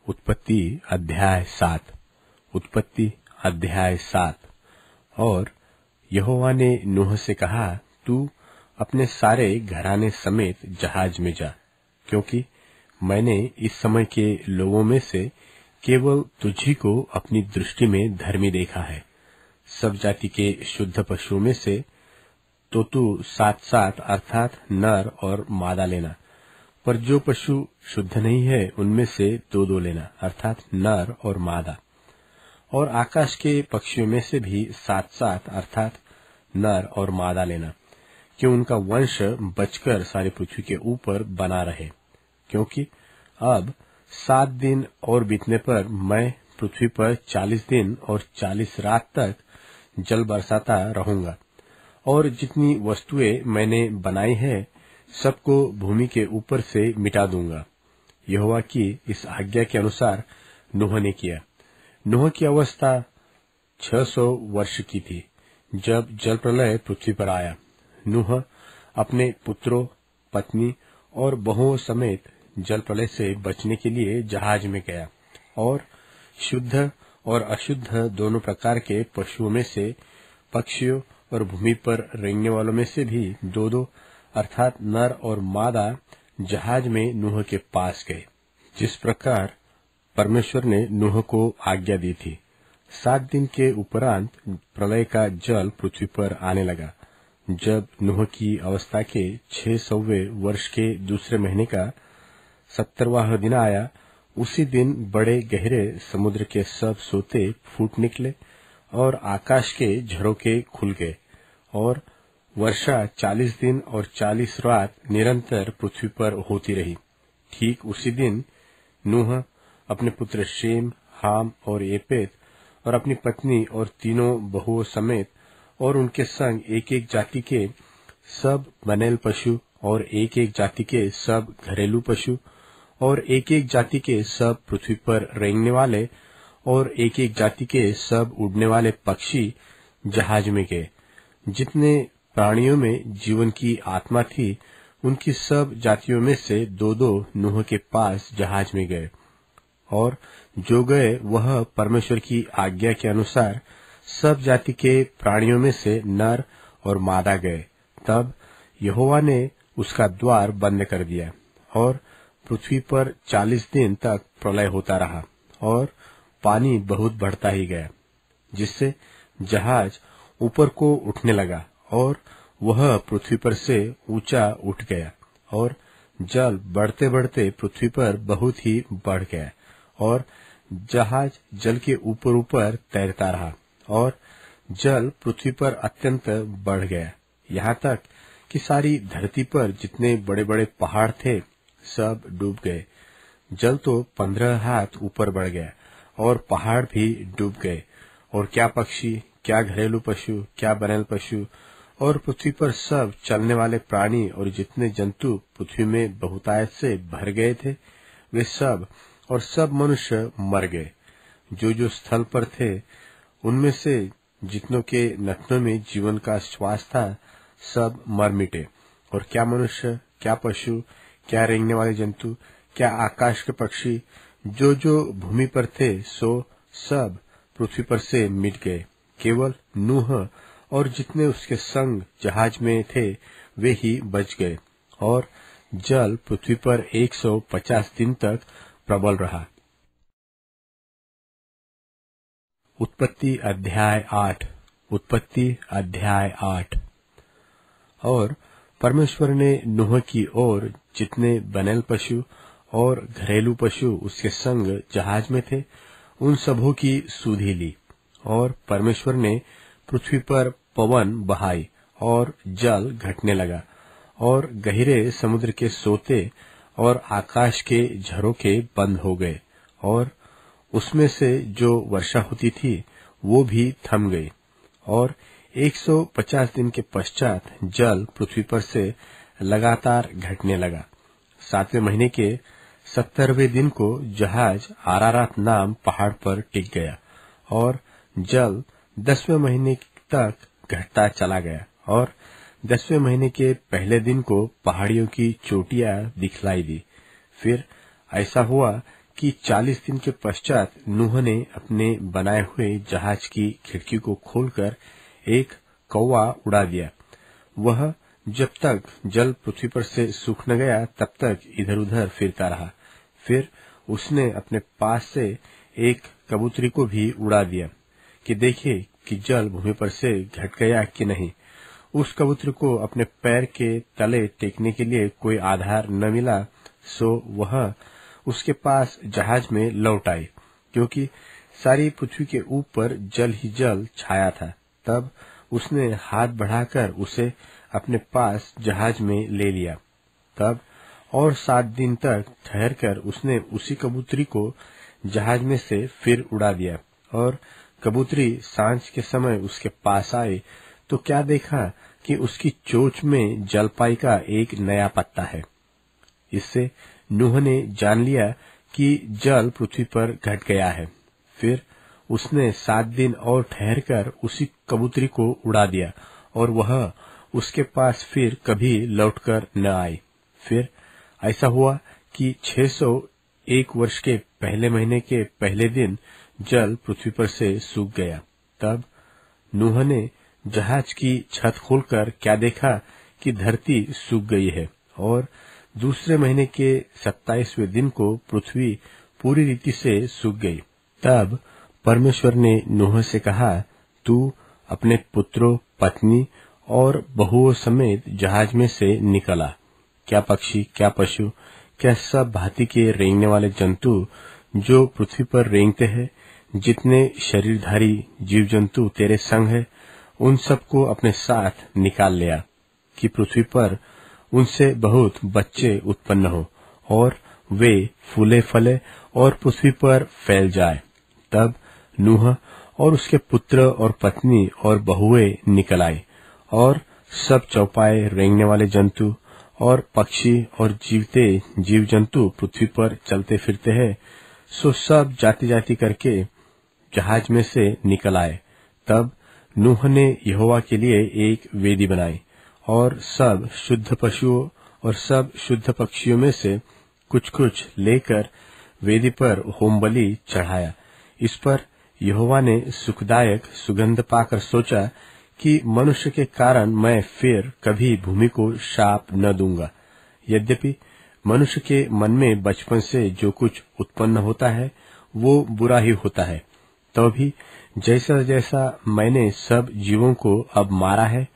उत्पत्ति अध्याय 7। उत्पत्ति अध्याय 7। और यहोवा ने नूह से कहा, तू अपने सारे घराने समेत जहाज में जा, क्योंकि मैंने इस समय के लोगों में से केवल तुझी को अपनी दृष्टि में धर्मी देखा है। सब जाति के शुद्ध पशुओं में से तो तू 7-7 अर्थात नर और मादा लेना, पर जो पशु शुद्ध नहीं है उनमें से 2-2 लेना, अर्थात नर और मादा। और आकाश के पक्षियों में से भी 7-7 अर्थात नर और मादा लेना, कि उनका वंश बचकर सारी पृथ्वी के ऊपर बना रहे। क्योंकि अब 7 दिन और बीतने पर मैं पृथ्वी पर 40 दिन और 40 रात तक जल बरसाता रहूंगा, और जितनी वस्तुएं मैंने बनाई है सबको भूमि के ऊपर से मिटा दूंगा। यहोवा की इस आज्ञा के अनुसार नूह ने किया। नूह की अवस्था 600 वर्ष की थी जब जल प्रलय पृथ्वी पर आया। नूह अपने पुत्रों, पत्नी और बहुओं समेत जल प्रलय से बचने के लिए जहाज में गया, और शुद्ध और अशुद्ध दोनों प्रकार के पशुओं में से, पक्षियों और भूमि पर रेंगने वालों में से भी 2-2 अर्थात नर और मादा जहाज में नूह के पास गए, जिस प्रकार परमेश्वर ने नूह को आज्ञा दी थी। 7 दिन के उपरांत प्रलय का जल पृथ्वी पर आने लगा। जब नूह की अवस्था के 600वें वर्ष के दूसरे महीने का 70वां दिन आया, उसी दिन बड़े गहरे समुद्र के सब सोते फूट निकले और आकाश के झरोखे खुल गए, और वर्षा 40 दिन और 40 रात निरंतर पृथ्वी पर होती रही। ठीक उसी दिन नूह अपने पुत्र शेम, हाम और येपेत और अपनी पत्नी और तीनों बहुओं समेत और उनके संग एक-एक जाति के सब बनेल पशु और एक-एक जाति के सब घरेलू पशु और एक-एक जाति के सब पृथ्वी पर रेंगने वाले और एक-एक जाति के सब उड़ने वाले पक्षी जहाज में गए। जितने प्राणियों में जीवन की आत्मा थी, उनकी सब जातियों में से 2-2 नूह के पास जहाज में गए, और जो गए वह परमेश्वर की आज्ञा के अनुसार सब जाति के प्राणियों में से नर और मादा गए। तब यहोवा ने उसका द्वार बंद कर दिया, और पृथ्वी पर 40 दिन तक प्रलय होता रहा, और पानी बहुत बढ़ता ही गया, जिससे जहाज ऊपर को उठने लगा, और वह पृथ्वी पर से ऊंचा उठ गया, और जल बढ़ते बढ़ते पृथ्वी पर बहुत ही बढ़ गया, और जहाज जल के ऊपर ऊपर तैरता रहा, और जल पृथ्वी पर अत्यंत बढ़ गया, यहाँ तक कि सारी धरती पर जितने बड़े बड़े पहाड़ थे सब डूब गए। जल तो 15 हाथ ऊपर बढ़ गया, और पहाड़ भी डूब गए, और क्या पक्षी, क्या घरेलू पशु, क्या बनेल पशु, और पृथ्वी पर सब चलने वाले प्राणी और जितने जंतु पृथ्वी में बहुतायत से भर गए थे, वे सब और सब मनुष्य मर गए। जो स्थल पर थे उनमें से जितनों के नथनों में जीवन का श्वास था, सब मर मिटे। और क्या मनुष्य, क्या पशु, क्या रेंगने वाले जंतु, क्या आकाश के पक्षी, जो भूमि पर थे, सो सब पृथ्वी पर से मिट गए। केवल नूह और जितने उसके संग जहाज में थे वे ही बच गए, और जल पृथ्वी पर 150 दिन तक प्रबल रहा। उत्पत्ति अध्याय 8। उत्पत्ति अध्याय 8। और परमेश्वर ने नूह की ओर जितने बनेल पशु और घरेलू पशु उसके संग जहाज में थे, उन सबों की सुधि ली, और परमेश्वर ने पृथ्वी पर पवन बहाई, और जल घटने लगा, और गहरे समुद्र के सोते और आकाश के झरोखे बंद हो गए, और उसमें से जो वर्षा होती थी वो भी थम गई। और 150 दिन के पश्चात जल पृथ्वी पर से लगातार घटने लगा। 7वें महीने के 70वें दिन को जहाज आरारात नाम पहाड़ पर टिक गया, और जल 10वें महीने तक घटता चला गया, और 10वें महीने के पहले दिन को पहाड़ियों की चोटियां दिखलाई दी। फिर ऐसा हुआ कि 40 दिन के पश्चात नूह ने अपने बनाए हुए जहाज की खिड़की को खोलकर एक कौवा उड़ा दिया। वह जब तक जल पृथ्वी पर से सूख न गया तब तक इधर उधर फिरता रहा। फिर उसने अपने पास से एक कबूतरी को भी उड़ा दिया कि देखे कि जल भूमि पर से घट गया कि नहीं। उस कबूतरी को अपने पैर के तले टेकने के लिए कोई आधार न मिला, सो वह उसके पास जहाज में लौट आई, क्योंकि सारी पृथ्वी के ऊपर जल ही जल छाया था। तब उसने हाथ बढ़ाकर उसे अपने पास जहाज में ले लिया। तब और 7 दिन तक ठहरकर उसने उसी कबूतरी को जहाज में से फिर उड़ा दिया। और कबूतरी सांझ के समय उसके पास आए तो क्या देखा कि उसकी चोंच में जलपाई का एक नया पत्ता है। इससे नूह ने जान लिया कि जल पृथ्वी पर घट गया है। फिर उसने 7 दिन और ठहरकर उसी कबूतरी को उड़ा दिया और वह उसके पास फिर कभी लौटकर न आई। फिर ऐसा हुआ कि 601 वर्ष के पहले महीने के पहले दिन जल पृथ्वी पर से सूख गया। तब नूह ने जहाज की छत खोलकर क्या देखा कि धरती सूख गई है और दूसरे महीने के 27वें दिन को पृथ्वी पूरी रीति से सूख गई। तब परमेश्वर ने नूह से कहा, तू अपने पुत्रों, पत्नी और बहुओं समेत जहाज में से निकला। क्या पक्षी, क्या पशु, क्या सब भांति के रेंगने वाले जंतु जो पृथ्वी पर रेंगते हैं, जितने शरीरधारी जीव जंतु तेरे संग है, उन सबको अपने साथ निकाल लिया कि पृथ्वी पर उनसे बहुत बच्चे उत्पन्न हो और वे फूले फले और पृथ्वी पर फैल जाए। तब नूह और उसके पुत्र और पत्नी और बहुएं निकल आई और सब चौपाए रेंगने वाले जंतु और पक्षी और जीवते जीव जंतु पृथ्वी पर चलते फिरते हैं, सो सब जाति जाति करके जहाज में से निकल आए। तब नूह ने यहोवा के लिए एक वेदी बनाई और सब शुद्ध पशुओं और सब शुद्ध पक्षियों में से कुछ कुछ लेकर वेदी पर होम बलि चढ़ाया। इस पर यहोवा ने सुखदायक सुगंध पाकर सोचा कि मनुष्य के कारण मैं फिर कभी भूमि को शाप न दूंगा। यद्यपि मनुष्य के मन में बचपन से जो कुछ उत्पन्न होता है वो बुरा ही होता है, तो भी जैसा जैसा मैंने सब जीवों को अब मारा है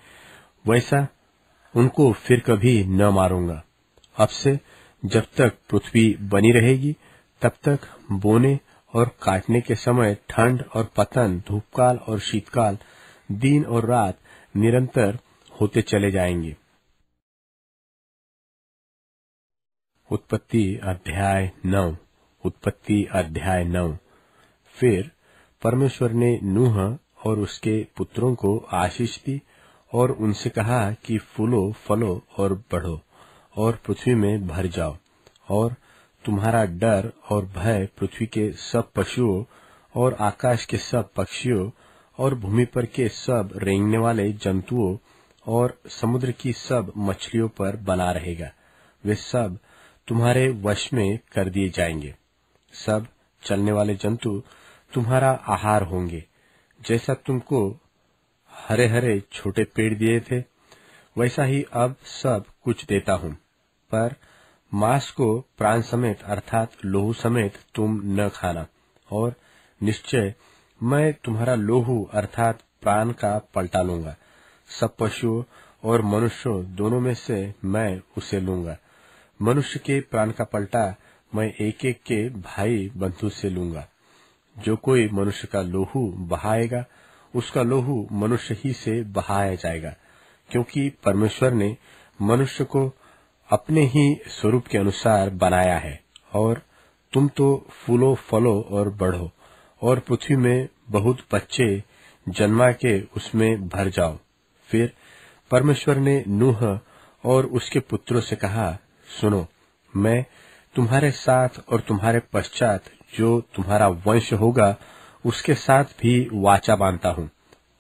वैसा उनको फिर कभी न मारूंगा। अब से जब तक पृथ्वी बनी रहेगी तब तक बोने और काटने के समय ठंड और पतन, धूपकाल और शीतकाल, दिन और रात निरंतर होते चले जाएंगे। उत्पत्ति अध्याय 9। उत्पत्ति अध्याय 9। फिर परमेश्वर ने नूह और उसके पुत्रों को आशीष दी और उनसे कहा कि फूलो, फलो और बढ़ो और पृथ्वी में भर जाओ और तुम्हारा डर और भय पृथ्वी के सब पशुओं और आकाश के सब पक्षियों और भूमि पर के सब रेंगने वाले जंतुओं और समुद्र की सब मछलियों पर बना रहेगा। वे सब तुम्हारे वश में कर दिए जाएंगे। सब चलने वाले जंतु तुम्हारा आहार होंगे। जैसा तुमको हरे हरे छोटे पेड़ दिए थे वैसा ही अब सब कुछ देता हूँ, पर मांस को प्राण समेत अर्थात लोहू समेत तुम न खाना। और निश्चय मैं तुम्हारा लोहू अर्थात प्राण का पलटा लूंगा। सब पशुओं और मनुष्यों दोनों में से मैं उसे लूंगा। मनुष्य के प्राण का पलटा मैं एक एक के भाई बंधु से लूंगा। जो कोई मनुष्य का लोहू बहाएगा उसका लोहू मनुष्य ही से बहाया जाएगा, क्योंकि परमेश्वर ने मनुष्य को अपने ही स्वरूप के अनुसार बनाया है। और तुम तो फूलो, फलो और बढ़ो और पृथ्वी में बहुत बच्चे जन्मा के उसमें भर जाओ। फिर परमेश्वर ने नूह और उसके पुत्रों से कहा, सुनो, मैं तुम्हारे साथ और तुम्हारे पश्चात जो तुम्हारा वंश होगा उसके साथ भी वाचा बांधता हूँ,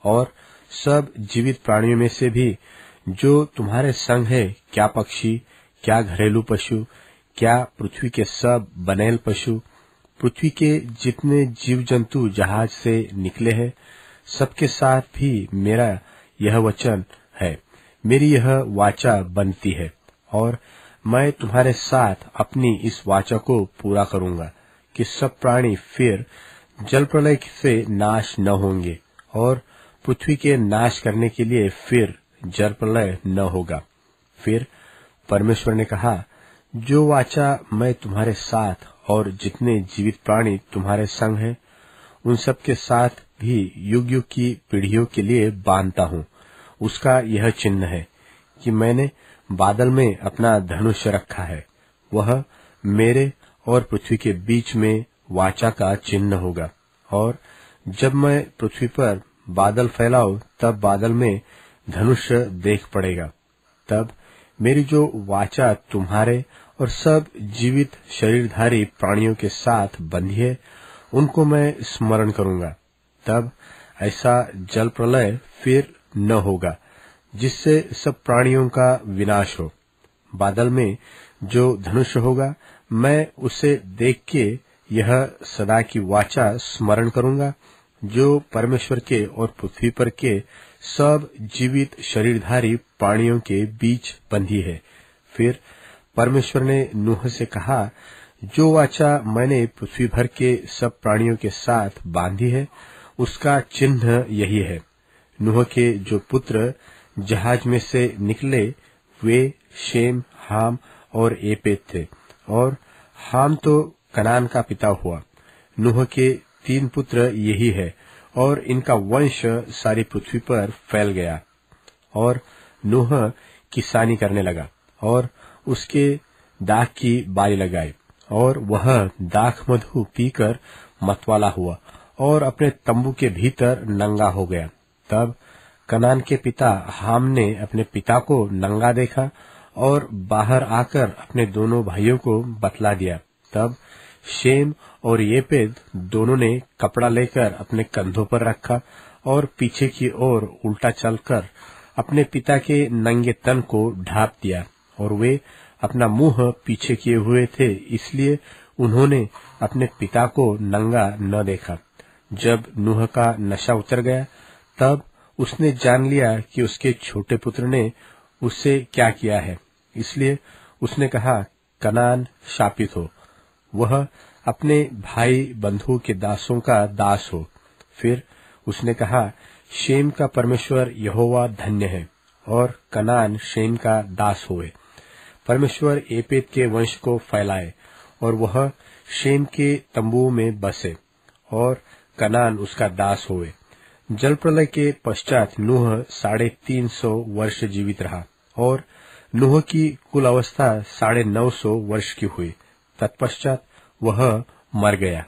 और सब जीवित प्राणियों में से भी जो तुम्हारे संग है, क्या पक्षी, क्या घरेलू पशु, क्या पृथ्वी के सब बनेल पशु पृथ्वी के जितने जीव जंतु जहाज से निकले हैं, सबके साथ भी मेरा यह वचन है, मेरी यह वाचा बनती है, और मैं तुम्हारे साथ अपनी इस वाचा को पूरा करूंगा कि सब प्राणी फिर जल प्रलय से नाश न होंगे, और पृथ्वी के नाश करने के लिए फिर जल प्रलय न होगा। फिर परमेश्वर ने कहा, जो वाचा मैं तुम्हारे साथ और जितने जीवित प्राणी तुम्हारे संग हैं, उन सब के साथ भी युग युग की पीढ़ियों के लिए बांधता हूँ, उसका यह चिन्ह है कि मैंने बादल में अपना धनुष रखा है। वह मेरे और पृथ्वी के बीच में वाचा का चिन्ह होगा, और जब मैं पृथ्वी पर बादल फैलाऊं, तब बादल में धनुष देख पड़ेगा। तब मेरी जो वाचा तुम्हारे और सब जीवित शरीरधारी प्राणियों के साथ बंधी है, उनको मैं स्मरण करूंगा। तब ऐसा जल प्रलय फिर न होगा जिससे सब प्राणियों का विनाश हो। बादल में जो धनुष होगा, मैं उसे देख के यह सदा की वाचा स्मरण करूंगा, जो परमेश्वर के और पृथ्वी पर के सब जीवित शरीरधारी प्राणियों के बीच बंधी है। फिर परमेश्वर ने नूह से कहा, जो वाचा मैंने पृथ्वी भर के सब प्राणियों के साथ बांधी है, उसका चिन्ह यही है। नूह के जो पुत्र जहाज में से निकले, वे शेम, हाम और एपेत थे, और हाम तो कनान का पिता हुआ। नूह के 3 पुत्र यही है, और इनका वंश सारी पृथ्वी पर फैल गया। और नूह किसानी करने लगा, और उसके दाख की बाली लगाई, और वह दाख मधु पीकर मतवाला हुआ, और अपने तंबू के भीतर नंगा हो गया। तब कनान के पिता हाम ने अपने पिता को नंगा देखा, और बाहर आकर अपने दोनों भाइयों को बतला दिया। तब शेम और येपेद दोनों ने कपड़ा लेकर अपने कंधों पर रखा, और पीछे की ओर उल्टा चलकर अपने पिता के नंगे तन को ढांप दिया, और वे अपना मुंह पीछे किए हुए थे, इसलिए उन्होंने अपने पिता को नंगा न देखा। जब नूह का नशा उतर गया, तब उसने जान लिया कि उसके छोटे पुत्र ने उससे क्या किया है, इसलिए उसने कहा, कनान शापित हो, वह अपने भाई बंधुओं के दासों का दास हो। फिर उसने कहा, शेम का परमेश्वर यहोवा धन्य है, और कनान शेम का दास हुए। परमेश्वर एपेत के वंश को फैलाए, और वह शेम के तंबुओं में बसे, और कनान उसका दास हुए। जल प्रलय के पश्चात नूह 350 वर्ष जीवित रहा, और नूह की कुल अवस्था 950 वर्ष की हुई। तत्पश्चात वह मर गया।